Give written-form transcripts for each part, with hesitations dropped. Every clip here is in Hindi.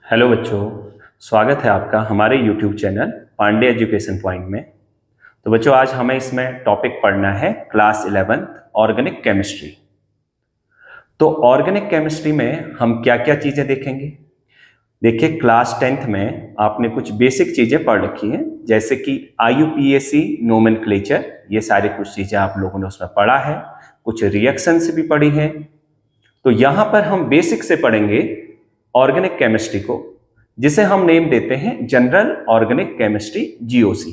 हेलो बच्चों, स्वागत है आपका हमारे YouTube channel Pandey education point में। तो बच्चों, आज हमें इसमें टॉपिक पढ़ना है क्लास 11 ऑर्गेनिक केमिस्ट्री। तो ऑर्गेनिक केमिस्ट्री में हम क्या क्या चीज़ें देखेंगे। देखिए, क्लास 10th में आपने कुछ बेसिक चीज़ें पढ़ रखी हैं, जैसे कि IUPAC नोमेनक्लेचर, ये सारी कुछ चीज़ें आप लोगों ने उसमें पढ़ा है। कुछ रिएक्शंस भी पढ़ी हैं। तो यहाँ पर हम बेसिक से पढ़ेंगे ऑर्गेनिक केमिस्ट्री को, जिसे हम नेम देते हैं जनरल ऑर्गेनिक केमिस्ट्री GOC।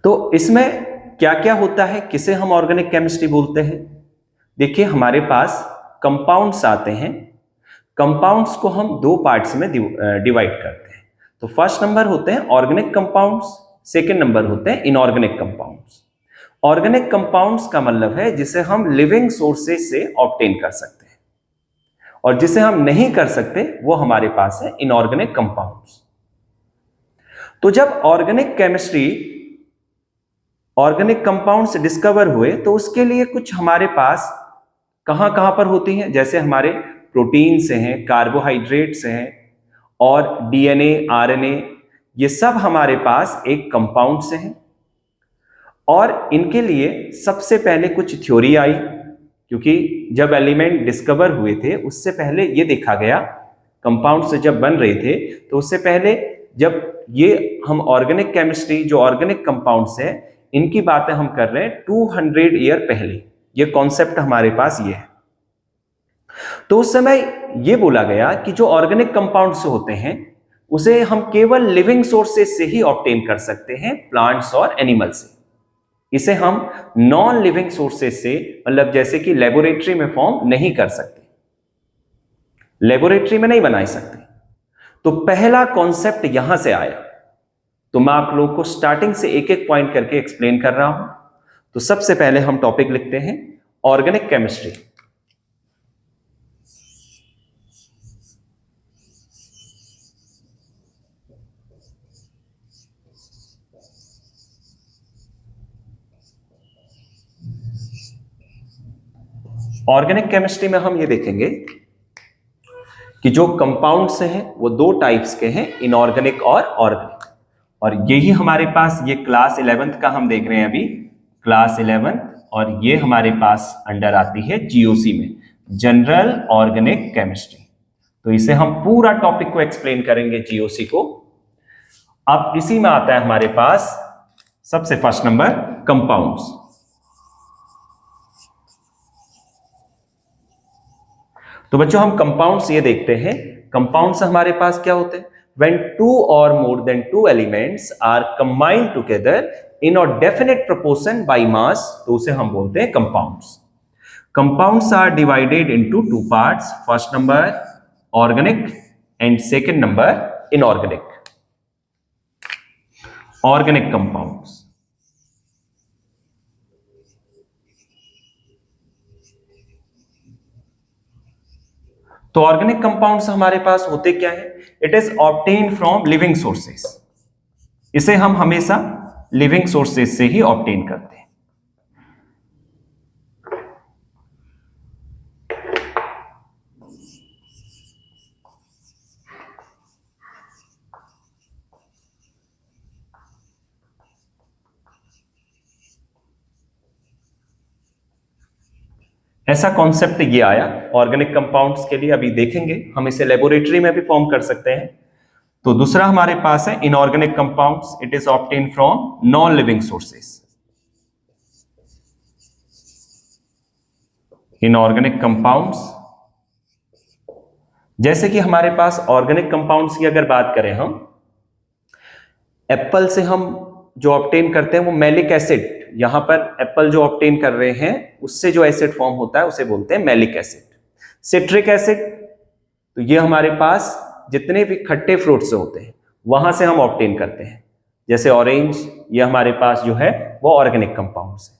तो इसमें क्या क्या होता है, किसे हम ऑर्गेनिक केमिस्ट्री बोलते हैं। देखिए, हमारे पास कंपाउंड्स आते हैं। कंपाउंड्स को हम दो पार्ट्स में डिवाइड करते हैं। तो फर्स्ट नंबर होते हैं ऑर्गेनिक कंपाउंड्स, सेकेंड नंबर होते हैं इनऑर्गेनिक कंपाउंड्स। ऑर्गेनिक कंपाउंड्स का मतलब है जिसे हम लिविंग सोर्सेज से ऑब्टेन कर सकते हैं, और जिसे हम नहीं कर सकते वो हमारे पास है इनऑर्गेनिक कंपाउंड्स। तो जब organic chemistry, organic compounds discover हुए, तो उसके लिए कुछ हमारे पास कहां कहां पर होती हैं, जैसे हमारे प्रोटीन से हैं, कार्बोहाइड्रेट से हैं, और DNA, RNA, ये सब हमारे पास एक कंपाउंड से हैं। और इनके लिए सबसे पहले कुछ थ्योरी आई, क्योंकि जब एलिमेंट डिस्कवर हुए थे उससे पहले ये देखा गया, कंपाउंड से जब बन रहे थे तो उससे पहले, जब ये हम ऑर्गेनिक केमिस्ट्री, जो ऑर्गेनिक कंपाउंड्स है, इनकी बातें हम कर रहे हैं 200 ईयर पहले, ये कॉन्सेप्ट हमारे पास ये है। तो उस समय ये बोला गया कि जो ऑर्गेनिक कंपाउंड्स होते हैं उसे हम केवल लिविंग सोर्सेज से ही ऑब्टेन कर सकते हैं, प्लांट्स और एनिमल से। इसे हम नॉन लिविंग सोर्सेज से, मतलब जैसे कि लेबोरेटरी में फॉर्म नहीं कर सकते, लेबोरेटरी में नहीं बना सकते। तो पहला कॉन्सेप्ट यहां से आया। तो मैं आप लोगों को स्टार्टिंग से एक एक पॉइंट करके एक्सप्लेन कर रहा हूं। तो सबसे पहले हम टॉपिक लिखते हैं ऑर्गेनिक केमिस्ट्री। ऑर्गेनिक केमिस्ट्री में हम ये देखेंगे कि जो कंपाउंड्स हैं वो दो टाइप्स के हैं, इनऑर्गेनिक और ऑर्गेनिक। और यही हमारे पास, ये क्लास 11th का हम देख रहे हैं अभी, क्लास 11th, और ये हमारे पास अंडर आती है GOC में, जनरल ऑर्गेनिक केमिस्ट्री। तो इसे हम पूरा टॉपिक को एक्सप्लेन करेंगे, GOC को। अब इसी में आता है हमारे पास सबसे फर्स्ट नंबर कंपाउंड्स। तो बच्चों, हम कंपाउंड्स ये देखते हैं। कंपाउंड्स हमारे पास क्या होते हैं, when two or more than two elements are combined together in a definite proportion by mass, तो उसे हम बोलते हैं compounds. Compounds are divided into two parts, first number organic and second number inorganic. Organic compounds, तो ऑर्गेनिक कंपाउंड्स हमारे पास होते क्या है, it is obtain from living sources. इसे हम हमेशा लिविंग सोर्सेस से ही ऑब्टेन करते हैं। ऐसा कॉन्सेप्ट ये आया ऑर्गेनिक कंपाउंड्स के लिए। अभी देखेंगे हम इसे लेबोरेटरी में भी फॉर्म कर सकते हैं। तो दूसरा हमारे पास है inorganic compounds, it is obtain from non living sources. Inorganic compounds, जैसे कि हमारे पास ऑर्गेनिक कंपाउंड्स की अगर बात करें, हम एप्पल से हम जो ऑब्टेन करते हैं वो मैलिक एसिड, यहां पर एप्पल जो ऑब्टेन कर रहे हैं उससे जो एसिड फॉर्म होता है उसे बोलते हैं मैलिक एसिड। सिट्रिक एसिड, तो ये हमारे पास जितने भी खट्टे फ्रूट्स होते हैं वहां से हम ऑब्टेन करते हैं, जैसे ऑरेंज, ये हमारे पास जो है वो ऑर्गेनिक कंपाउंड्स है।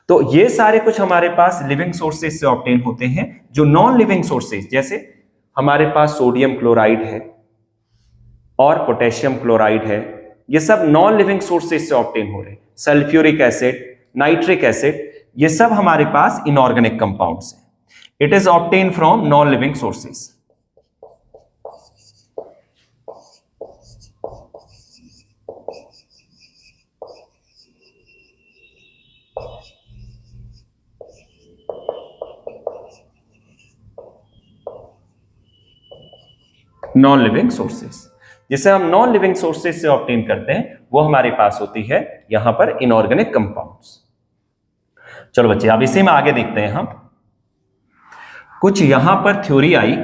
तो ये सारे कुछ हमारे पास लिविंग सोर्सेज से ऑब्टेन होते हैं। जो नॉन लिविंग सोर्सेज, जैसे हमारे पास सोडियम क्लोराइड है और पोटेशियम क्लोराइड है, ये सब नॉन लिविंग सोर्सेज से ऑब्टेन हो रहे हैं। सल्फ्यूरिक एसिड, नाइट्रिक एसिड, ये सब हमारे पास इनऑर्गेनिक कंपाउंड्स हैं। It is obtain from non living sources. Non living sources. जिसे हम नॉन लिविंग सोर्सेस से ऑब्टेन करते हैं वो हमारे पास होती है यहां पर इनऑर्गेनिक कंपाउंड्स। चलो बच्चे अब इसी में आगे देखते हैं हम कुछ यहां पर थ्योरी आई।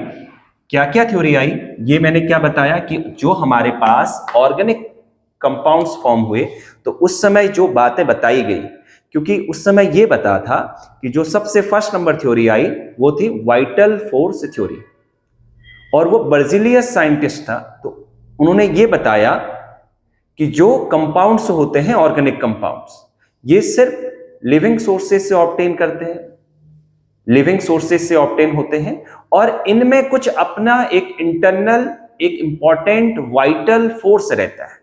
क्या क्या थ्योरी आई ये मैंने क्या बताया कि जो हमारे पास ऑर्गेनिक कंपाउंड्स फॉर्म हुए तो उस समय जो बातें बताई गई, क्योंकि उस समय ये बता था कि जो सबसे फर्स्ट नंबर थ्योरी आई वो थी वाइटल फोर्स थ्योरी, और वो बर्जिलियस साइंटिस्ट था। तो उन्होंने ये बताया कि जो कंपाउंड्स होते हैं ऑर्गेनिक कंपाउंड्स ये सिर्फ लिविंग सोर्सेस से ऑब्टेन करते हैं, लिविंग सोर्सेस से ऑब्टेन होते हैं, और इनमें कुछ अपना एक इंटरनल एक इंपॉर्टेंट वाइटल फोर्स रहता है।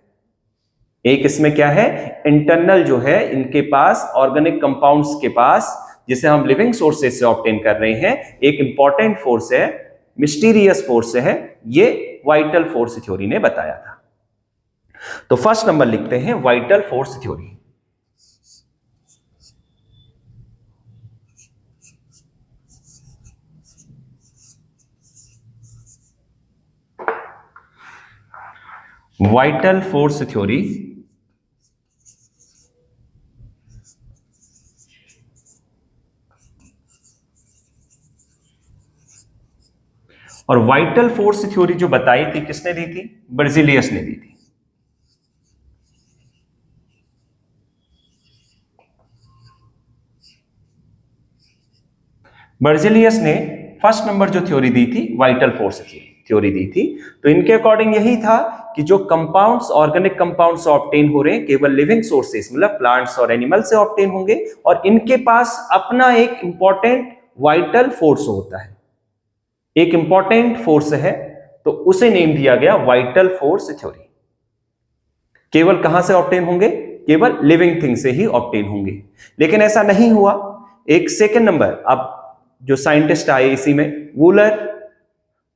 एक इसमें क्या है, इंटरनल जो है इनके पास ऑर्गेनिक कंपाउंड्स के पास जिसे हम लिविंग सोर्सेस से ऑब्टेन कर रहे हैं एक इंपॉर्टेंट फोर्स है, मिस्टीरियस फोर्स है। ये वाइटल फोर्स थ्योरी ने बताया था। तो फर्स्ट नंबर लिखते हैं vital force theory. Vital force theory और वाइटल फोर्स थ्योरी जो बताई थी किसने दी थी, बर्जिलियस ने दी थी। बर्जिलियस ने फर्स्ट नंबर जो थ्योरी दी थी वाइटल फोर्स थ्योरी दी थी। तो इनके अकॉर्डिंग यही था कि जो कंपाउंड्स ऑर्गेनिक कंपाउंड्स ऑब्टेन हो रहे हैं केवल लिविंग सोर्सेस मतलब प्लांट्स और एनिमल से ऑब्टेन होंगे, और इनके पास अपना एक इंपॉर्टेंट वाइटल फोर्स होता है, एक इंपॉर्टेंट फोर्स है। तो उसे नेम दिया गया वाइटल फोर्स थ्योरी। केवल कहां से ऑब्टेन होंगे, केवल लिविंग थिंग से ही ऑब्टेन होंगे। लेकिन ऐसा नहीं हुआ। एक सेकंड नंबर अब जो साइंटिस्ट आए इसी में वूलर,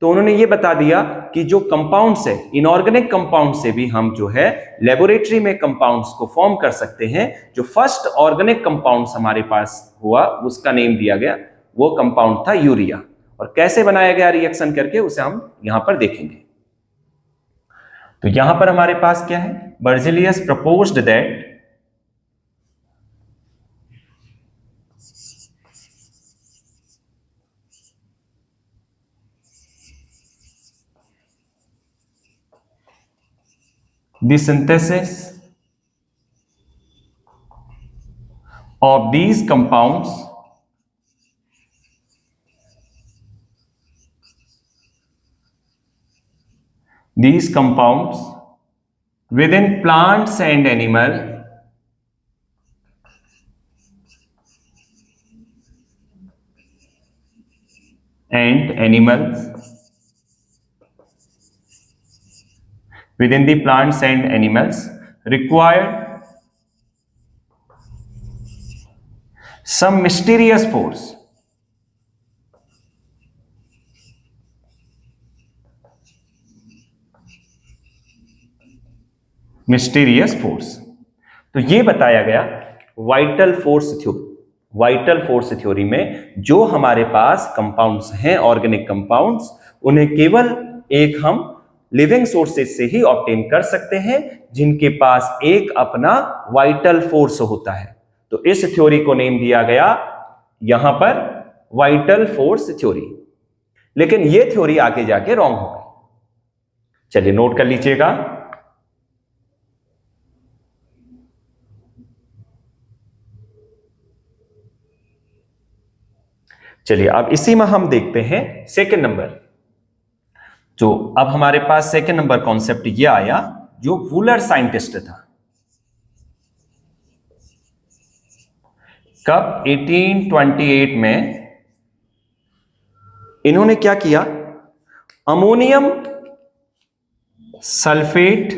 तो उन्होंने ये बता दिया कि जो कंपाउंड्स है इनऑर्गेनिक कंपाउंड से भी हम जो है लेबोरेटरी में कंपाउंड्स को फॉर्म कर सकते हैं। जो फर्स्ट ऑर्गेनिक कंपाउंड्स हमारे पास हुआ उसका नेम दिया गया, वो कंपाउंड था यूरिया। और कैसे बनाया गया रिएक्शन करके उसे हम यहां पर देखेंगे। तो यहां पर हमारे पास क्या है, Berzelius proposed that the synthesis of these compounds within plants and animals within the plants and animals required some mysterious force तो ये बताया गया वाइटल फोर्स थ्योरी में जो हमारे पास कंपाउंड्स हैं ऑर्गेनिक कंपाउंड्स उन्हें केवल एक हम लिविंग सोर्सेज से ही ऑब्टेन कर सकते हैं जिनके पास एक अपना वाइटल फोर्स होता है। तो इस थ्योरी को नेम दिया गया यहां पर वाइटल फोर्स थ्योरी। लेकिन यह थ्योरी आगे जाके रॉन्ग हो गई। चलिए नोट कर लीजिएगा। चलिए अब इसी में हम देखते हैं सेकंड नंबर। जो अब हमारे पास सेकंड नंबर कॉन्सेप्ट ये आया जो वूलर साइंटिस्ट था। कब, 1828 में इन्होंने क्या किया, अमोनियम सल्फेट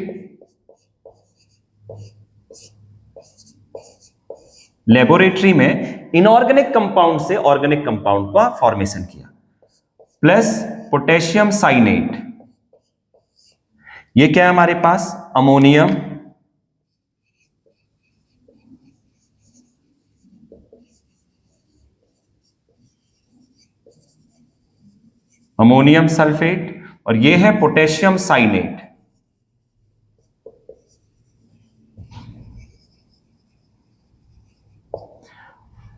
लेबोरेटरी में इनऑर्गेनिक कंपाउंड से ऑर्गेनिक कंपाउंड का फॉर्मेशन किया, प्लस पोटेशियम साइनेट। ये क्या है हमारे पास, अमोनियम सल्फेट और ये है पोटेशियम साइनेट।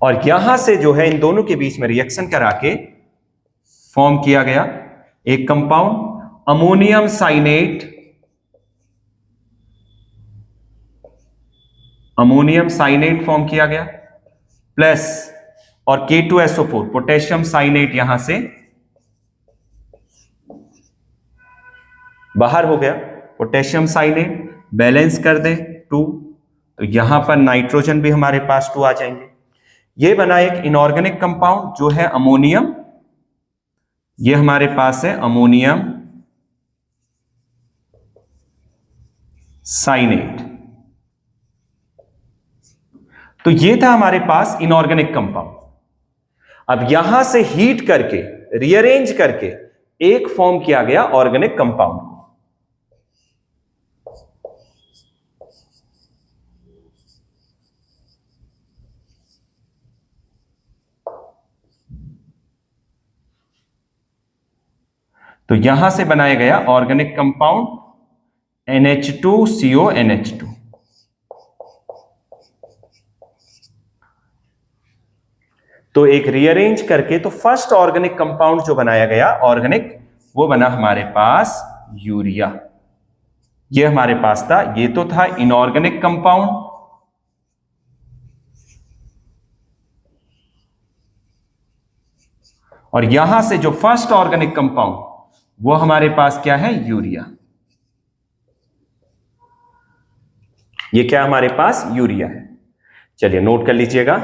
और यहां से जो है इन दोनों के बीच में रिएक्शन करा के फॉर्म किया गया एक compound ammonium cyanate. Ammonium cyanate form किया गया प्लस और K2SO4 पोटेशियम साइनेट यहां से बाहर हो गया। पोटेशियम साइनेट बैलेंस कर दे 2, तो यहां पर नाइट्रोजन भी हमारे पास 2 आ जाएंगे। ये बना एक इनऑर्गेनिक कंपाउंड जो है अमोनियम। ये हमारे पास है अमोनियम साइनेट। तो ये था हमारे पास इनऑर्गेनिक कंपाउंड। अब यहां से हीट करके रीअरेंज करके एक फॉर्म किया गया ऑर्गेनिक कंपाउंड। तो यहां से बनाया गया ऑर्गेनिक कंपाउंड NH2CONH2। तो एक रीअरेंज करके तो फर्स्ट ऑर्गेनिक कंपाउंड जो बनाया गया ऑर्गेनिक, वो बना हमारे पास यूरिया। ये हमारे पास था, ये तो था इनऑर्गेनिक कंपाउंड। और यहां से जो फर्स्ट ऑर्गेनिक कंपाउंड वो हमारे पास क्या है, यूरिया। ये क्या हमारे पास यूरिया है। चलिए नोट कर लीजिएगा।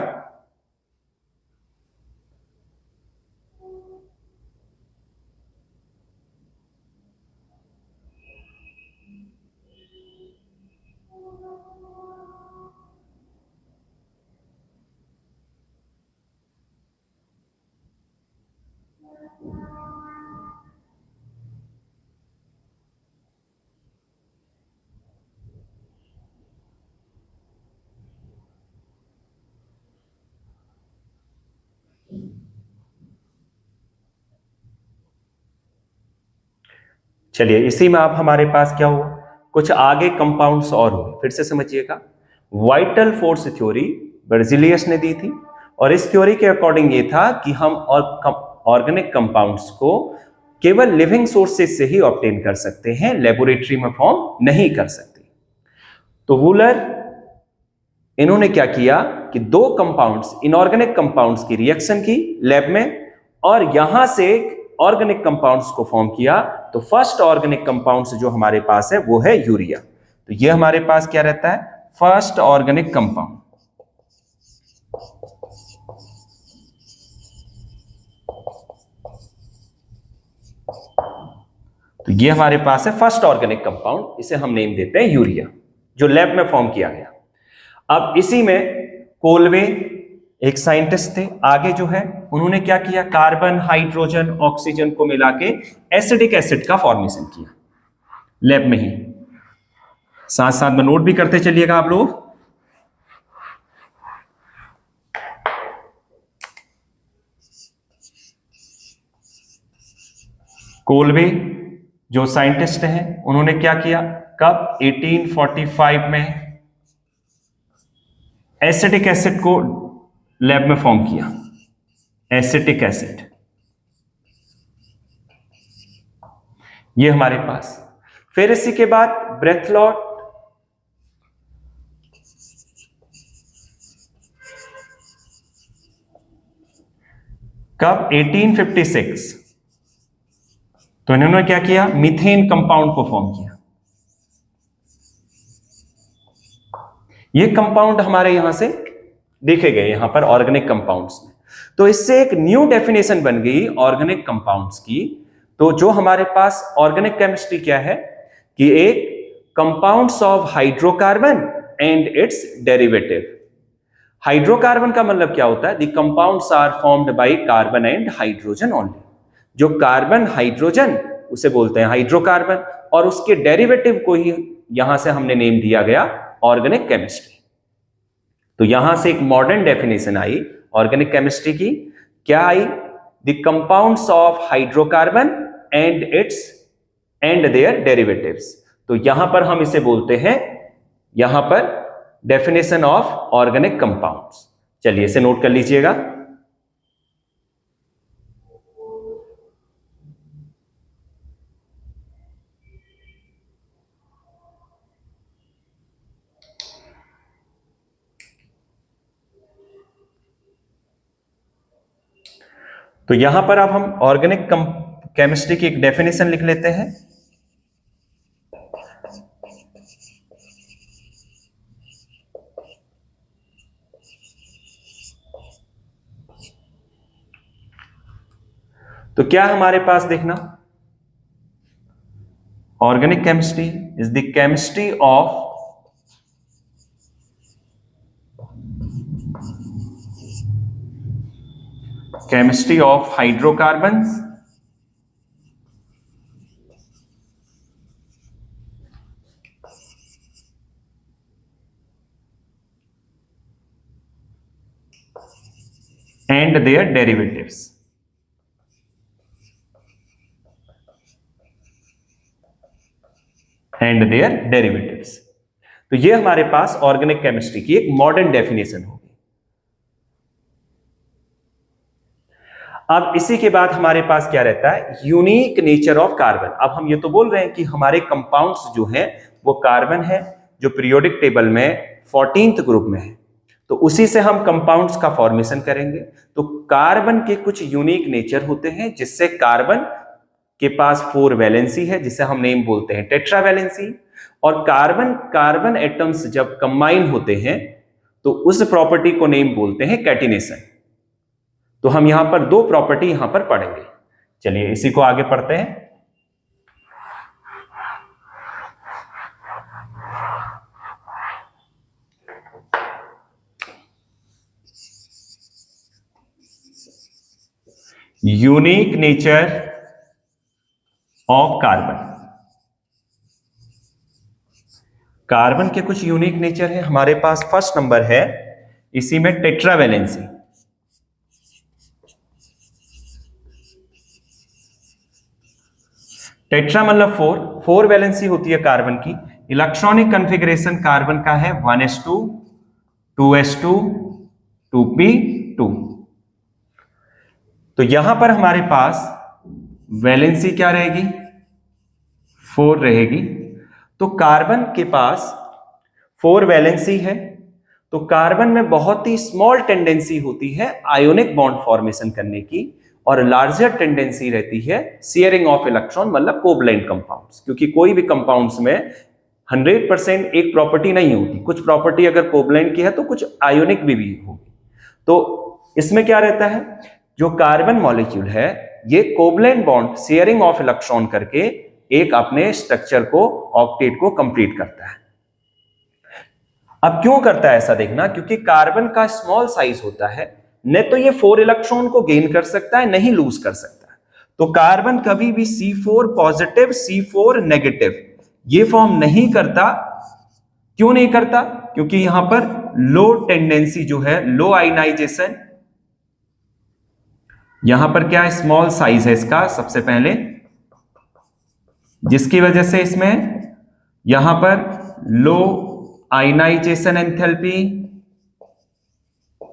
चलिए इसी में आप हमारे पास क्या हुआ, कुछ आगे कंपाउंड्स और हुए। फिर से समझिएगा, वाइटल फोर्स थ्योरी बर्जीलियस ने दी थी और इस थ्योरी के अकॉर्डिंग ये था कि हम ऑर्गेनिक कंपाउंड्स को केवल लिविंग सोर्सेज से ही ऑब्टेन कर सकते हैं, लेबोरेटरी में फॉर्म नहीं कर सकते। तो वूलर इन्होंने क्या किया कि 2 कंपाउंड्स इनऑर्गेनिक कंपाउंड्स की रिएक्शन की लैब में और यहां से ऑर्गेनिक कंपाउंड्स को फॉर्म किया। तो फर्स्ट ऑर्गेनिक कंपाउंड्स जो हमारे पास है वो है यूरिया। तो ये हमारे पास क्या रहता है, फर्स्ट ऑर्गेनिक कंपाउंड। तो ये हमारे पास है फर्स्ट ऑर्गेनिक कंपाउंड, इसे हम नेम देते हैं यूरिया, जो लैब में फॉर्म किया गया। अब इसी में कोलवे एक साइंटिस्ट थे, आगे जो है उन्होंने क्या किया, कार्बन हाइड्रोजन ऑक्सीजन को मिला के एसिडिक एसिड का फॉर्मेशन किया लैब में ही। साथ साथ में नोट भी करते चलिएगा आप लोग। कोलवे जो साइंटिस्ट हैं उन्होंने क्या किया, कब 1845 में एसिटिक एसिड को लैब में फॉर्म किया, एसिटिक एसिड। ये हमारे पास। फिर इसी के बाद ब्रेथलॉट, कब 1856। तो इन्होंने क्या किया, मीथेन कंपाउंड को फॉर्म किया। ये कंपाउंड हमारे यहां से देखे गए यहां पर ऑर्गेनिक कंपाउंड्स में। तो इससे एक न्यू डेफिनेशन बन गई ऑर्गेनिक कंपाउंड्स की। तो जो हमारे पास ऑर्गेनिक केमिस्ट्री क्या है कि एक compounds of hydrocarbon and its derivative. Hydrocarbon का मतलब क्या होता है, the compounds are formed by carbon and hydrogen only. जो कार्बन हाइड्रोजन उसे बोलते हैं हाइड्रोकार्बन, और उसके डेरिवेटिव को ही यहां से हमने नेम दिया गया ऑर्गेनिक केमिस्ट्री। तो यहां से एक मॉडर्न डेफिनेशन आई ऑर्गेनिक केमिस्ट्री की। क्या आई, the compounds of hydrocarbon and its and their derivatives. तो यहां पर हम इसे बोलते हैं, यहां पर डेफिनेशन ऑफ ऑर्गेनिक कंपाउंड्स। चलिए इसे नोट कर लीजिएगा। तो यहां पर अब हम ऑर्गेनिक केमिस्ट्री की एक डेफिनेशन लिख लेते हैं। तो क्या हमारे पास देखना, organic chemistry is the chemistry of hydrocarbons and their derivatives। तो ये हमारे पास ऑर्गेनिक केमिस्ट्री की एक मॉडर्न डेफिनेशन होगी। अब इसी के बाद हमारे पास क्या रहता है, यूनिक नेचर ऑफ कार्बन। अब हम ये तो बोल रहे हैं कि हमारे कंपाउंड्स जो हैं वो कार्बन है, जो पीरियोडिक टेबल में 14th ग्रुप में है, तो उसी से हम कंपाउंड्स का फॉर्मेशन करेंगे। तो कार्बन के कुछ यूनिक नेचर होते हैं, जिससे कार्बन के पास 4 वैलेंसी है, जिसे हम नेम बोलते हैं टेट्रा वैलेंसी। और कार्बन एटम्स जब कंबाइन होते हैं तो उस प्रॉपर्टी को नेम बोलते हैं कैटिनेशन। तो हम यहां पर 2 प्रॉपर्टी यहां पर पढ़ेंगे। चलिए इसी को आगे पढ़ते हैं। Unique nature of carbon. Carbon के कुछ यूनिक नेचर है हमारे पास। फर्स्ट नंबर है इसी में टेट्रा वैलेंसी। टेट्रा मतलब 4 वैलेंसी होती है कार्बन की। इलेक्ट्रॉनिक कॉन्फ़िगरेशन कार्बन का है 1s2 2s2 2p2। तो यहां पर हमारे पास वैलेंसी क्या रहेगी, 4 रहेगी। तो कार्बन के पास 4 वैलेंसी है, तो कार्बन में बहुत ही स्मॉल टेंडेंसी होती है आयोनिक बॉन्ड फॉर्मेशन करने की, और लार्जर टेंडेंसी रहती है शेयरिंग ऑफ इलेक्ट्रॉन, मतलब कोवैलेंट कंपाउंड्स। क्योंकि कोई भी कंपाउंड्स में 100% एक प्रॉपर्टी नहीं होती, कुछ प्रॉपर्टी अगर कोवैलेंट की है तो कुछ आयोनिक भी होगी। तो इसमें क्या रहता है, जो कार्बन मॉलिक्यूल है ये covalent bond sharing of electron करके एक अपने स्ट्रक्चर को, ऑक्टेट को कंप्लीट करता है। अब क्यों करता है ऐसा देखना, क्योंकि कार्बन का स्मॉल साइज होता है, न तो ये 4 इलेक्ट्रॉन को गेन कर सकता है, नहीं लूज कर सकता है। तो कार्बन कभी भी C4 पॉजिटिव C4 नेगेटिव ये फॉर्म नहीं करता। क्यों नहीं करता, क्योंकि यहां पर लो टेंडेंसी जो है, लो आयनाइजेशन, यहां पर क्या स्मॉल साइज है इसका सबसे पहले, जिसकी वजह से इसमें यहां पर लो आयनाइजेशन एंथैल्पी,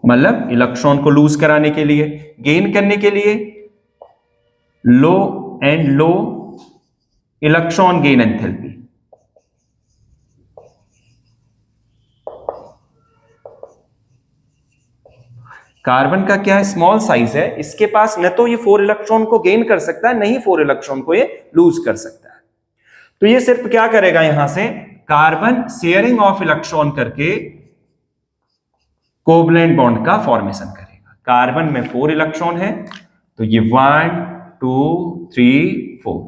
मतलब इलेक्ट्रॉन को लूज कराने के लिए, गेन करने के लिए low electron gain enthalpy. Carbon का क्या है, स्मॉल साइज है, इसके पास न तो ये 4 इलेक्ट्रॉन को गेन कर सकता है, नहीं 4 इलेक्ट्रॉन को ये लूज कर सकता है। तो ये सिर्फ क्या करेगा, यहां से कार्बन शेयरिंग ऑफ इलेक्ट्रॉन करके कोवैलेंट बॉन्ड का फॉर्मेशन करेगा। कार्बन में 4 इलेक्ट्रॉन है, तो ये 1 2 3 4।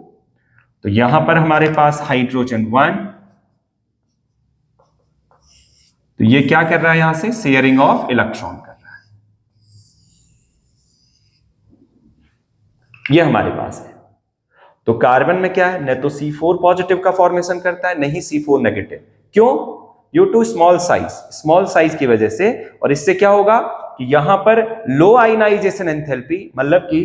तो यहां पर हमारे पास हाइड्रोजन 1, तो ये क्या कर रहा है, यहां से शेयरिंग ऑफ इलेक्ट्रॉन कर रहा है। ये हमारे पास है। तो कार्बन में क्या है, न तो C4 पॉजिटिव का फॉर्मेशन करता है, नहीं C4 नेगेटिव। क्यों, ड्यू टू स्मॉल साइज की वजह से। और इससे क्या होगा कि यहां पर लो आयनाइजेशन एंथैल्पी, मतलब कि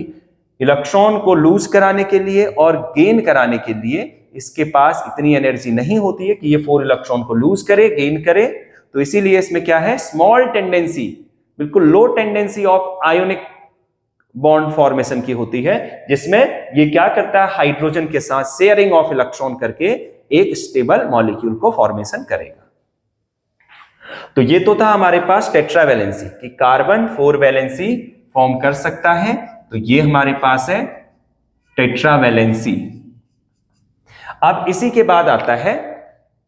इलेक्ट्रॉन को लूज कराने के लिए और गेन कराने के लिए इसके पास इतनी एनर्जी नहीं होती है कि ये 4 इलेक्ट्रॉन को लूज करे, गेन करे, तो इसीलिए इसमें क्या है, स्मॉल टेंडेंसी, बिल्कुल low tendency of ionic bond formation की होती है, जिसमें ये क्या करता है, हाइड्रोजन के साथ शेयरिंग ऑफ इलेक्ट्रॉन करके एक स्टेबल मॉलिक्यूल को फॉर्मेशन करेगा। तो ये तो था हमारे पास टेट्रावैलेंसी कि कार्बन 4 वैलेंसी फॉर्म कर सकता है, तो ये हमारे पास है टेट्रावैलेंसी। अब इसी के बाद आता है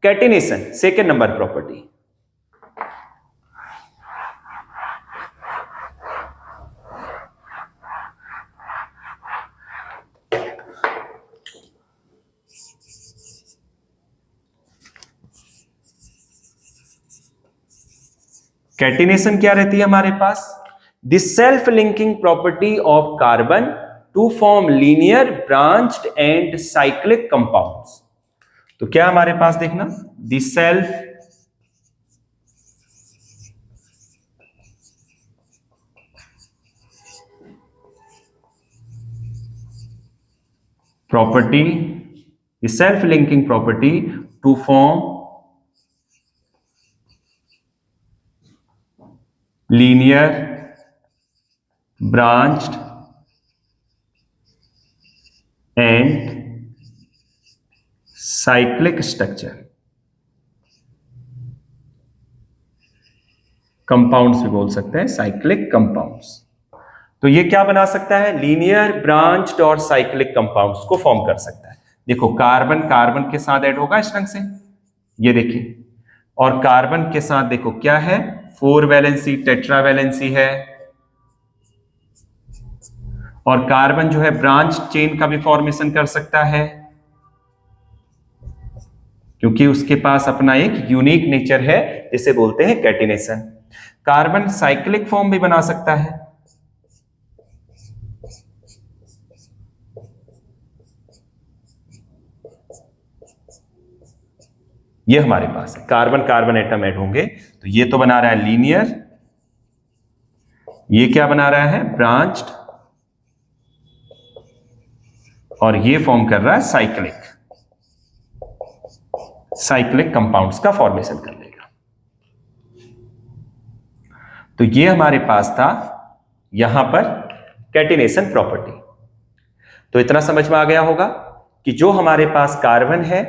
catenation, second number property. Catenation क्या रहती है हमारे पास, the self linking property of carbon to form linear branched and cyclic compounds. तो क्या हमारे पास देखना, the self property, the self linking property to form linear branched and cyclic structure, compounds भी बोल सकते हैं, साइक्लिक कंपाउंड्स। तो ये क्या बना सकता है, लीनियर ब्रांच्ड और साइक्लिक कंपाउंड्स को फॉर्म कर सकता है। देखो कार्बन कार्बन के साथ ऐड होगा इस ढंग से, ये देखिए, और कार्बन के साथ देखो क्या है, 4 वैलेंसी टेट्रावैलेंसी है, और कार्बन जो है ब्रांच चेन का भी फॉर्मेशन कर सकता है, क्योंकि उसके पास अपना एक यूनिक नेचर है, जिसे बोलते हैं कैटिनेशन। कार्बन साइक्लिक फॉर्म भी बना सकता है, ये हमारे पास है, कार्बन कार्बन एटम ऐड होंगे, तो ये तो बना रहा है लीनियर, ये क्या बना रहा है, ब्रांच्ड, और ये फॉर्म कर रहा है साइक्लिक, साइक्लिक कंपाउंड्स का फॉर्मेशन कर लेगा। तो ये हमारे पास था यहां पर कैटिनेशन प्रॉपर्टी। तो इतना समझ में आ गया होगा कि जो हमारे पास कार्बन है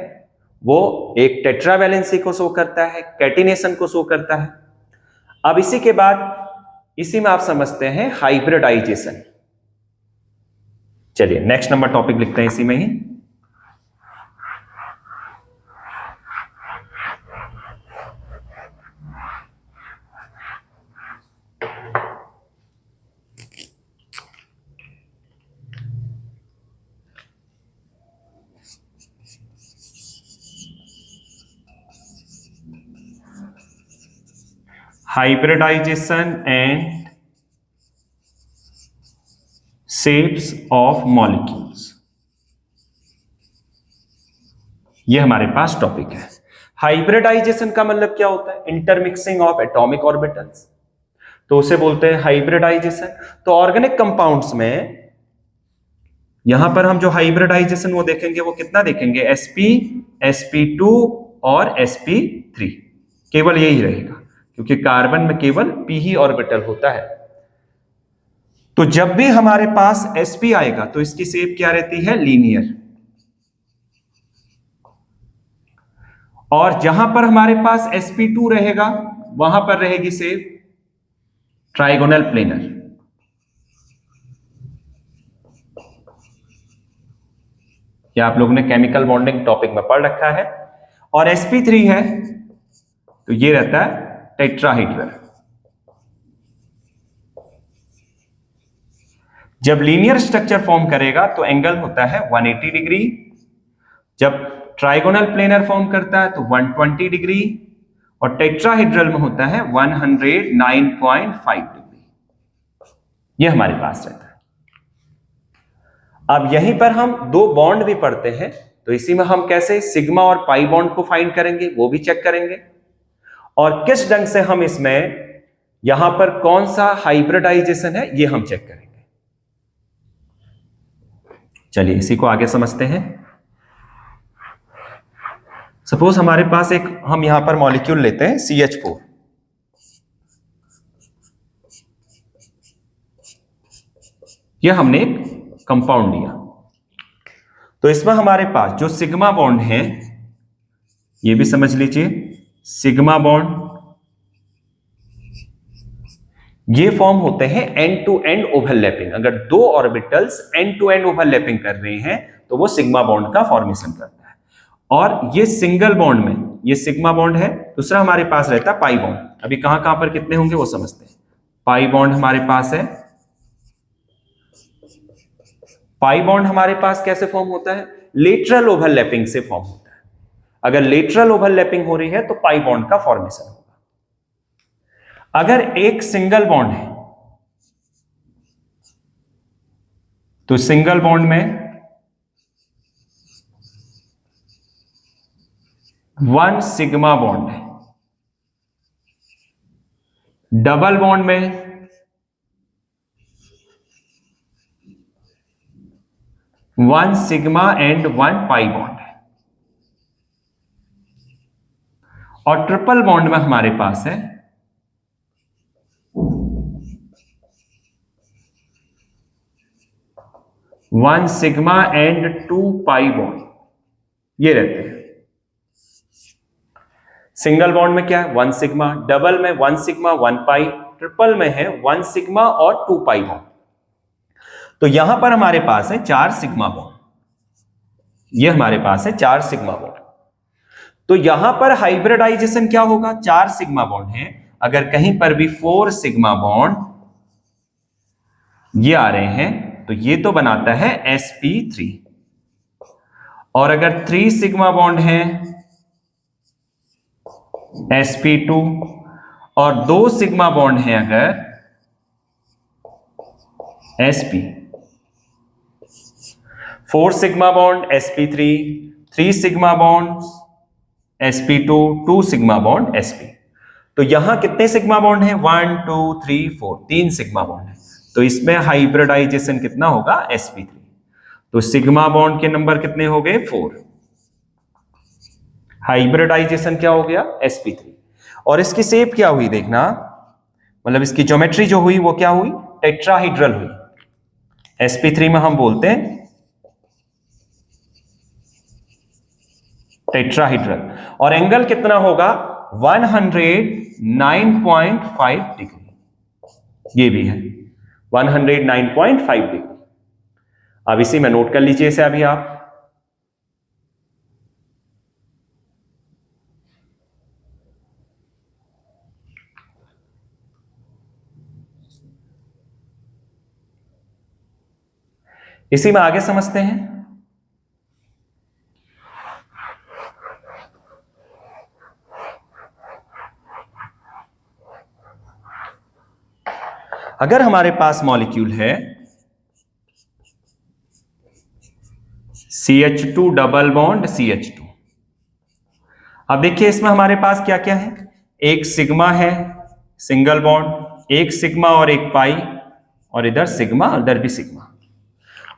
वो एक टेट्रावैलेंसी को शो करता है, कैटिनेशन को शो करता है। अब इसी के बाद इसी में आप समझते हैं हाइब्रिडाइजेशन। चलिए नेक्स्ट नंबर टॉपिक लिखते हैं इसी में ही। Hybridization and shapes of molecules, ये हमारे पास टॉपिक है। हाइब्रिडाइजेशन का मतलब क्या होता है, इंटरमिक्सिंग ऑफ एटॉमिक ऑर्बिटल्स, तो उसे बोलते हैं हाइब्रिडाइजेशन। तो ऑर्गेनिक कंपाउंड्स में यहां पर हम जो हाइब्रिडाइजेशन वो देखेंगे, वो कितना देखेंगे, sp sp2 और sp3, केवल यही रहेगा, क्योंकि कार्बन में केवल p ही ऑर्बिटल होता है। तो जब भी हमारे पास sp आएगा तो इसकी शेप क्या रहती है, लीनियर, और जहां पर हमारे पास sp2 रहेगा वहां पर रहेगी शेप ट्राइगोनल प्लेनर। यह आप लोगों ने केमिकल बॉन्डिंग टॉपिक में पढ़ रखा है। और sp3 है तो ये रहता है टेट्राहेड्रल। जब लीनियर स्ट्रक्चर फॉर्म करेगा तो एंगल होता है 180 डिग्री, जब ट्राइगोनल प्लेनर फॉर्म करता है तो 120 डिग्री, और टेट्राहेड्रल में होता है 109.5 डिग्री। यह हमारे पास रहता है। अब यहीं पर हम दो बॉन्ड भी पढ़ते हैं, तो इसी में हम कैसे सिग्मा और पाई बॉन्ड को फाइंड करेंगे वो भी चेक करेंगे, और किस ढंग से हम इसमें यहां पर कौन सा हाइब्रिडाइजेशन है ये हम चेक करेंगे। चलिए इसी को आगे समझते हैं। सपोज हमारे पास एक, हम यहां पर मॉलिक्यूल लेते हैं CH4। यह हमने एक कंपाउंड लिया, तो इसमें हमारे पास जो सिग्मा बॉन्ड है, ये भी समझ लीजिए, सिग्मा बॉन्ड ये फॉर्म होते हैं एंड टू एंड ओवरलैपिंग। अगर दो orbitals end to end overlapping कर रहे हैं तो वो सिग्मा बॉन्ड का फॉर्मेशन करता है। और ये सिंगल बॉन्ड में ये सिग्मा बॉन्ड है, दूसरा हमारे पास रहता है पाई बॉन्ड। अभी कहां कहां पर कितने होंगे वो समझते हैं। पाई बॉन्ड हमारे पास है, पाई बॉन्ड हमारे पास कैसे फॉर्म होता है, लेटरल ओवरलैपिंग से फॉर्म होता है। अगर लेटरल ओवरलैपिंग हो रही है तो पाई बॉन्ड का फॉर्मेशन होगा। अगर एक सिंगल बॉन्ड है तो सिंगल बॉन्ड में 1 सिग्मा बॉन्ड है, डबल बॉन्ड में 1 सिग्मा एंड 1 पाई बॉन्ड है, और ट्रिपल बॉन्ड में हमारे पास है 1 सिग्मा एंड 2 पाई बॉन्ड, ये रहते हैं। सिंगल बॉन्ड में क्या है 1 सिग्मा, डबल में 1 सिग्मा 1 पाई, ट्रिपल में है 1 सिग्मा और 2 पाई बॉन्ड। तो यहां पर हमारे पास है 4 सिग्मा बॉन्ड, ये हमारे पास है 4 सिग्मा बॉन्ड। तो यहां पर हाइब्रिडाइजेशन क्या होगा, 4 सिग्मा बॉन्ड है, अगर कहीं पर भी 4 सिग्मा बॉन्ड ये आ रहे हैं तो ये तो बनाता है sp3। और अगर 3 सिग्मा बॉन्ड है sp2, और 2 सिग्मा बॉन्ड है अगर sp, 4 sigma bond sp3, 3 sigma bond sp2, 2 sigma bond sp। तो यहां कितने सिग्मा बॉन्ड है 1 2 3 4, 3 सिग्मा बॉन्ड है, तो इसमें हाइब्रिडाइजेशन कितना होगा sp3। तो सिग्मा बॉन्ड के नंबर कितने हो गए 4, हाइब्रिडाइजेशन क्या हो गया sp3। और इसकी शेप क्या हुई देखना, मतलब इसकी ज्योमेट्री जो हुई वो क्या हुई, टेट्राहेड्रल हुई। sp3 में हम बोलते हैं टेट्राहेड्रल। और एंगल कितना होगा 109.5 डिग्री, ये भी है 109.5 डिग्री। अब इसी में नोट कर लीजिए इसे अभी आप। इसी में आगे समझते हैं। अगर हमारे पास मॉलिक्यूल है CH2 डबल बॉन्ड CH2, अब देखिए इसमें हमारे पास क्या क्या है, एक सिग्मा है सिंगल बॉन्ड, एक सिग्मा और एक पाई, और इधर सिग्मा इधर भी सिग्मा।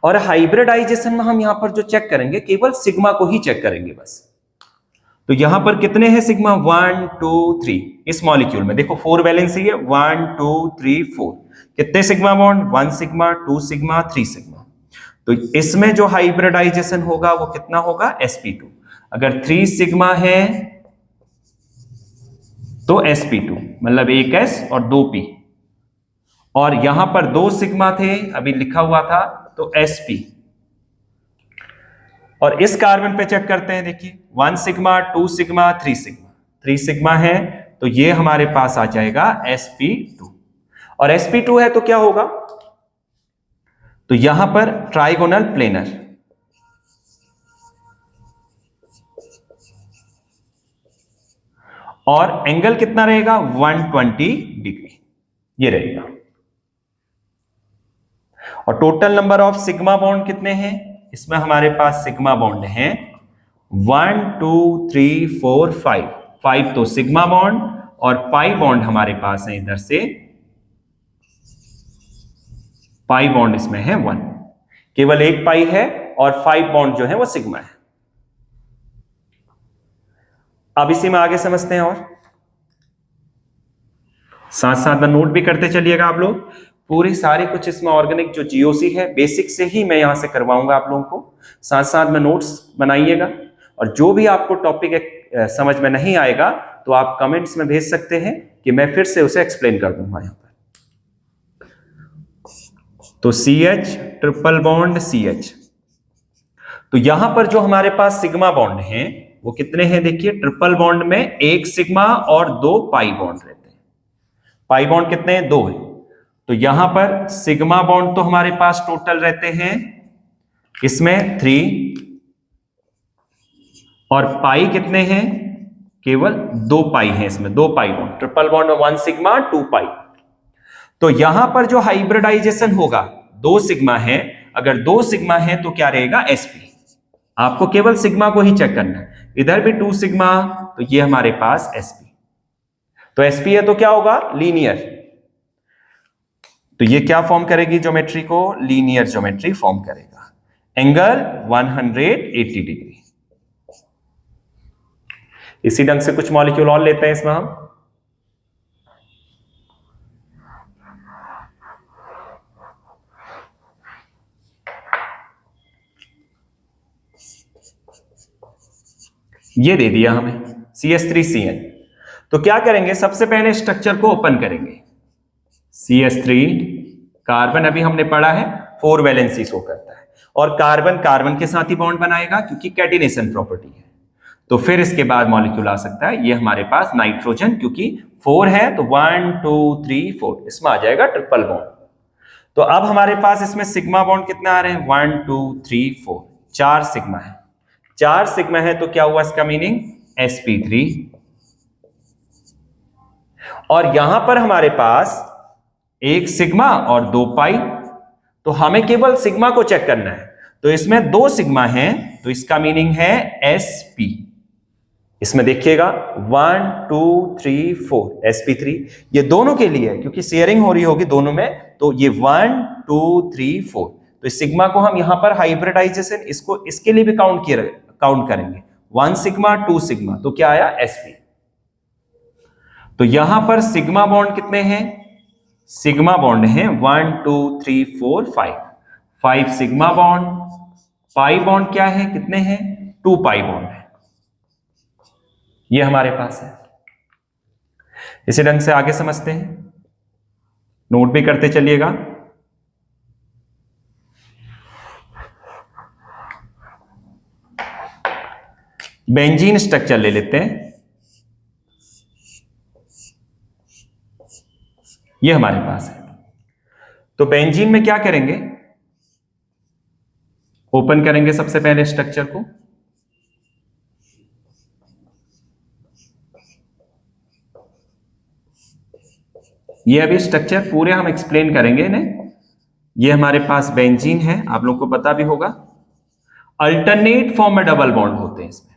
और हाइब्रिडाइजेशन में हम यहां पर जो चेक करेंगे केवल सिग्मा को ही चेक करेंगे बस। तो यहां पर कितने हैं सिग्मा 1 2 3, इस मॉलिक्यूल में देखो 4 वैलेंसी है 1 2 3 4, कितने sigma bond 1 sigma 2 sigma 3 sigma. तो इसमें जो हाइब्रिडाइजेशन होगा वो कितना होगा sp2। अगर 3 सिग्मा है तो sp2 मतलब एक s और 2 p, और यहां पर 2 सिग्मा थे अभी लिखा हुआ था तो sp। और इस कार्बन पे चेक करते हैं, देखिए 1 सिग्मा 2 सिग्मा 3 सिग्मा, 3 सिग्मा है तो ये हमारे पास आ जाएगा sp2। और sp2 है तो क्या होगा, तो यहां पर ट्राइगोनल प्लेनर, और एंगल कितना रहेगा 120 डिग्री, ये रहेगा। और total number of sigma bond कितने हैं, इसमें हमारे पास सिग्मा बॉन्ड हैं 1 2 3 4 5, 5 तो सिग्मा बॉन्ड, और पाई बॉन्ड हमारे पास है इधर से, पाई बॉन्ड इसमें है 1, केवल एक पाई है, और 5 बॉन्ड जो है वो सिग्मा है। अब इसी में आगे समझते हैं और साथ साथ में नोट भी करते चलिएगा आप लोग। पूरी सारी कुछ इसमें ऑर्गेनिक जो जीओसी है बेसिक से ही मैं यहां से करवाऊंगा आप लोगों को, साथ साथ में नोट्स बनाइएगा। और जो भी आपको टॉपिक समझ में नहीं आएगा तो आप कमेंट्स में भेज सकते हैं कि मैं फिर से उसे एक्सप्लेन कर दूंगा यहां पर। तो CH ट्रिपल बॉन्ड CH, तो यहां पर जो हमारे पास सिग्मा बॉन्ड है वो कितने हैं देखिए, ट्रिपल बॉन्ड में एक सिग्मा और 2 पाई बॉन्ड रहते हैं। पाई बॉन्ड कितने हैं, 2 है। तो यहां पर सिग्मा बॉन्ड तो हमारे पास टोटल रहते हैं इसमें 3, और पाई कितने हैं, केवल 2 पाई हैं इसमें, 2 पाई बॉन्ड। ट्रिपल बॉन्ड में 1 सिग्मा 2 पाई। तो यहां पर जो हाइब्रिडाइजेशन होगा 2 सिग्मा है, अगर 2 सिग्मा है तो क्या रहेगा, sp। आपको केवल सिग्मा को ही चेक करना है। इधर भी 2 सिग्मा, तो ये हमारे पास sp। तो sp है तो क्या होगा, लीनियर। तो ये क्या फॉर्म करेगी ज्योमेट्री को, लीनियर ज्योमेट्री फॉर्म करेगा। Angle 180 degree. इसी ढंग से कुछ मॉलिक्यूल और लेते हैं इसमें हम। ये दे दिया हमें CH3CN। तो क्या करेंगे, सबसे पहले स्ट्रक्चर को ओपन करेंगे। CH3 कार्बन अभी हमने पढ़ा है 4 वैलेंसी शो करता है, और कार्बन कार्बन के साथ ही बॉन्ड बनाएगा क्योंकि कैटिनेशन प्रॉपर्टी है। तो फिर इसके बाद मॉलिक्यूल आ सकता है ये हमारे पास नाइट्रोजन, क्योंकि 4 है तो 1 2 3 4 इसमें आ जाएगा ट्रिपल बॉन्ड। तो अब हमारे पास इसमें सिग्मा बॉन्ड कितने आ रहे हैं, 1 2 3 4, 4 सिग्मा है। 4 सिग्मा है तो क्या हुआ इसका मीनिंग, sp3। और यहां पर हमारे पास 1 सिग्मा और 2 पाई, तो हमें केवल सिग्मा को चेक करना है। तो इसमें 2 सिग्मा है तो इसका मीनिंग है sp। इसमें देखिएगा 1 2 3 4 sp3, ये दोनों के लिए है क्योंकि शेयरिंग हो रही होगी दोनों में। तो ये 1 2 3 4, तो इस सिग्मा को हम यहां पर हाइब्रिडाइजेशन इसको इसके लिए भी काउंट करेंगे। 1 सिग्मा 2 सिग्मा, तो क्या आया, sp। तो यहां पर सिग्मा बॉन्ड कितने हैं, सिग्मा बॉन्ड है 1 2 3 4 5 सिग्मा बॉन्ड। पाई बॉन्ड क्या है, कितने हैं, 2 पाई बॉन्ड है, ये हमारे पास है। इसी ढंग से आगे समझते हैं, नोट भी करते चलिएगा। बेंजीन स्ट्रक्चर ले लेते हैं। ये हमारे पास है। तो बेंजीन में क्या करेंगे, ओपन करेंगे सबसे पहले स्ट्रक्चर को। ये अभी स्ट्रक्चर पूरे हम एक्सप्लेन करेंगे इन्हें। ये हमारे पास बेंजीन है, आप लोगों को पता भी होगा। अल्टरनेट फॉर्म में डबल बॉन्ड होते हैं इसमें,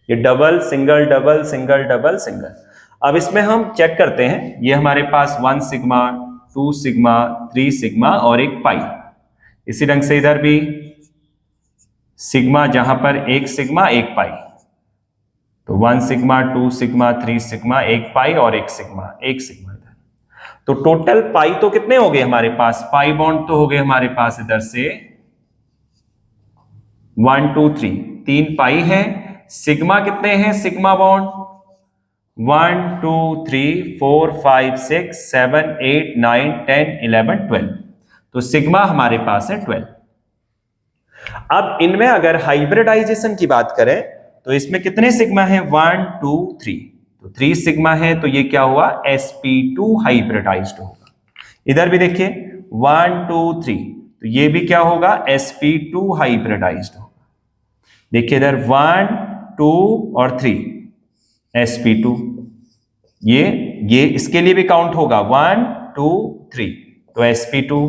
ये double single double single double single. अब इसमें हम चेक करते हैं, ये हमारे पास 1 सिग्मा 2 सिग्मा 3 सिग्मा और 1 पाई। इसी ढंग से इधर भी सिग्मा, जहां पर 1 सिग्मा 1 पाई, तो 1 सिग्मा 2 सिग्मा 3 सिग्मा 1 पाई और 1 सिग्मा 1 सिग्मा इधर। तो टोटल पाई तो कितने हो गए हमारे पास, पाई बॉन्ड तो हो गए हमारे पास इधर से 1 2 3 पाई है। सिग्मा कितने हैं, सिग्मा बॉन्ड 1 2 3 4 5 6 7 8 9 10 11 12, तो सिग्मा हमारे पास है 12। अब इनमें अगर हाइब्रिडाइजेशन की बात करें तो इसमें कितने सिग्मा है, 1 2 3, तो 3 सिग्मा है तो ये क्या हुआ, sp2 हाइब्रिडाइज्ड होगा। इधर भी देखिए 1 2 3, तो ये भी क्या होगा, sp2 हाइब्रिडाइज्ड होगा। देखिए इधर 1 2 और 3 sp2, ये इसके लिए भी काउंट होगा 1 2 3, तो sp2।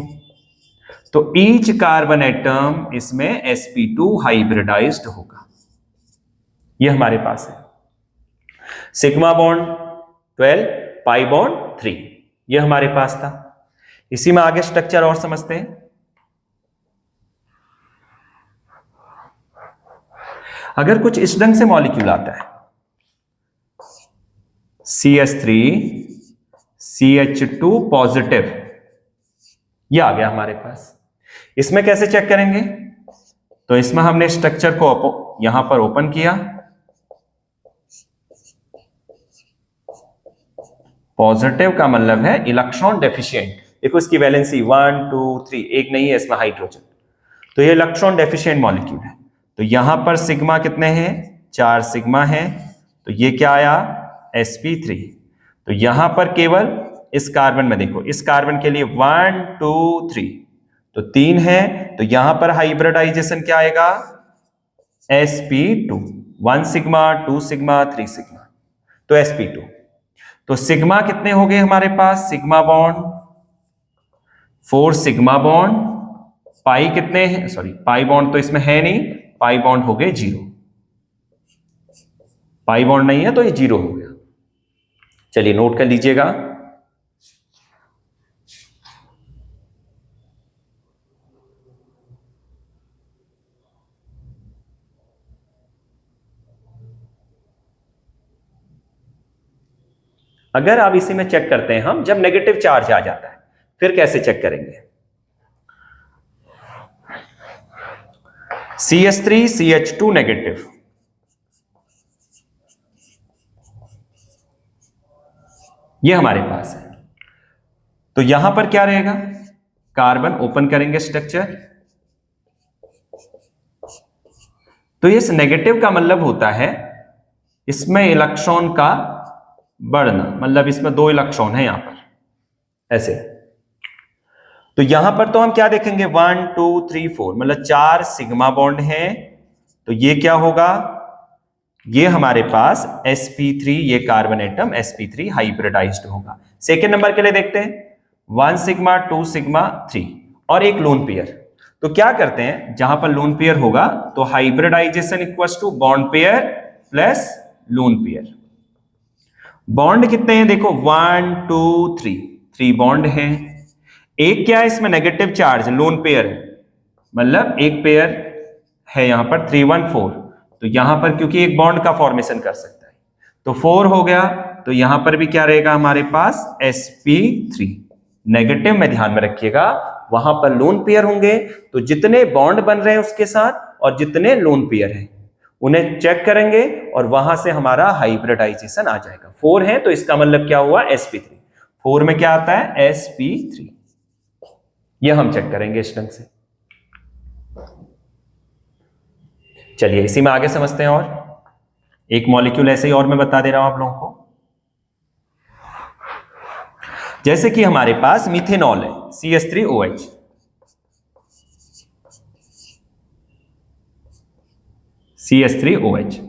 तो ईच कार्बन एटम इसमें sp2 हाइब्रिडाइज्ड होगा। ये हमारे पास है सिग्मा बॉन्ड 12 पाई बॉन्ड 3, ये हमारे पास था। इसी में आगे स्ट्रक्चर और समझते हैं। अगर कुछ इस ढंग से मॉलिक्यूल आता है, CH3 CH2 पॉजिटिव, ये आ गया हमारे पास। इसमें कैसे चेक करेंगे? तो इसमें हमने स्ट्रक्चर को यहां पर ओपन किया, पॉजिटिव का मतलब है इलेक्ट्रॉन डेफिशिएंट। देखो इसकी वैलेंसी 1 2 3, एक नहीं है इसमें हाइड्रोजन, तो ये इलेक्ट्रॉन डेफिशिएंट मॉलिक्यूल है। तो यहां पर सिग्मा कितने हैं? 4 सिग्मा है, तो ये क्या आया? sp3। तो यहां पर केवल इस कार्बन में देखो, इस कार्बन के लिए 1 2 3, तो 3 है, तो यहां पर हाइब्रिडाइजेशन क्या आएगा? sp2, 1 सिग्मा 2 सिग्मा 3 सिग्मा, तो sp2। तो सिग्मा कितने हो गए हमारे पास? सिग्मा बॉन्ड 4 सिग्मा बॉन्ड, पाई कितने हैं? सॉरी, पाई बॉन्ड तो इसमें है नहीं, पाई बॉन्ड हो गए 0, पाई बॉन्ड नहीं है तो ये 0 हो गया। चलिए नोट कर लीजिएगा। अगर आप इसी में चेक करते हैं हम, जब नेगेटिव चार्ज आ जाता है फिर कैसे चेक करेंगे? CH3 CH2 नेगेटिव, ये हमारे पास है। तो यहां पर क्या रहेगा? कार्बन ओपन करेंगे स्ट्रक्चर, तो इस नेगेटिव का मतलब होता है इसमें इलेक्ट्रॉन का बढ़ना, मतलब इसमें 2 इलेक्ट्रॉन है यहां पर ऐसे। तो यहां पर तो हम क्या देखेंगे? 1 2 3 4, मतलब 4 सिग्मा बॉन्ड है, तो ये क्या होगा? ये हमारे पास sp3, ये कार्बन एटम sp3 हाइब्रिडाइज्ड होगा। सेकेंड नंबर के लिए देखते हैं, 1 सिग्मा 2 सिग्मा 3 और एक लोन पेयर। तो क्या करते हैं, जहां पर लोन पेयर होगा तो hybridisation equals to bond pair plus lone pair. Bond कितने हैं? देखो 1 2 3, 3 बॉन्ड है। एक क्या है इसमें? नेगेटिव चार्ज, लोन पेयर है, मतलब एक पेयर है यहां पर 3 1 4, तो यहां पर क्योंकि एक बॉन्ड का फॉर्मेशन कर सकता है तो 4 हो गया। तो यहां पर भी क्या रहेगा हमारे पास? sp3। नेगेटिव में ध्यान में रखिएगा, वहां पर लोन पेयर होंगे, तो जितने बॉन्ड बन रहे हैं उसके साथ और जितने लोन पेयर हैं उन्हें चेक करेंगे और वहां से हमारा हाइब्रिडाइजेशन आ जाएगा। 4 है तो इसका मतलब क्या हुआ? sp3। 4 में क्या आता है? sp3। यह हम चेक करेंगे इस ढंग से। चलिए इसी में आगे समझते हैं। और एक मॉलिक्यूल ऐसे ही और मैं बता दे रहा हूं आप लोगों को, जैसे कि हमारे पास मिथेनॉल है, CH3OH। CH3OH,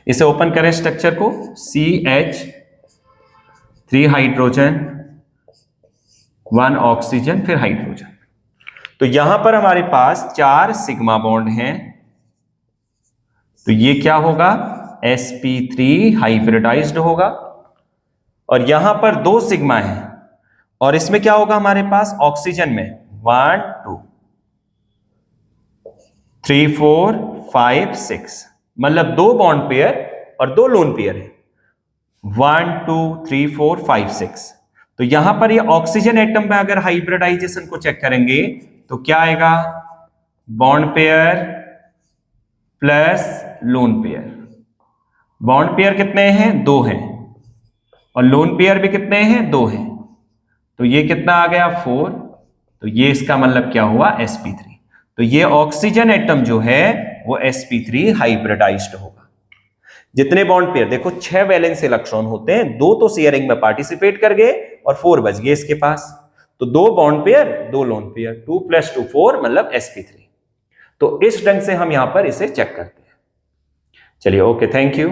इसे ओपन करें स्ट्रक्चर को, CH3 हाइड्रोजन 1 ऑक्सीजन फिर हाइड्रोजन। तो यहां पर हमारे पास 4 सिग्मा बॉन्ड हैं, तो ये क्या होगा? sp3 हाइब्रिडाइज्ड होगा। और यहां पर 2 सिग्मा है और इसमें क्या होगा हमारे पास? ऑक्सीजन में 1 2 3 4 5 6, मतलब 2 बॉन्ड पेयर और 2 लोन पेयर है, 1 2 3 4 5 6। तो यहां पर ये ऑक्सीजन एटम में अगर हाइब्रिडाइजेशन को चेक करेंगे तो क्या आएगा? Bond pair plus lone pair. Bond pair कितने हैं? 2 हैं, और लोन पेयर भी कितने हैं? 2 हैं, तो ये कितना आ गया? 4। तो ये इसका मतलब क्या हुआ? sp3। तो ये ऑक्सीजन एटम जो है वो sp3 हाइब्रिडाइज्ड होगा। जितने बॉन्ड पेयर देखो, 6 वैलेंस इलेक्ट्रॉन होते हैं, 2 तो शेयरिंग में पार्टिसिपेट कर गए और 4 बच गए इसके पास, तो 2 बॉन्ड पेयर 2 लोन पेयर, 2 + 2 4 मतलब sp3। तो इस ढंग से हम यहां पर इसे चेक करते हैं। चलिए ओके, थैंक यू।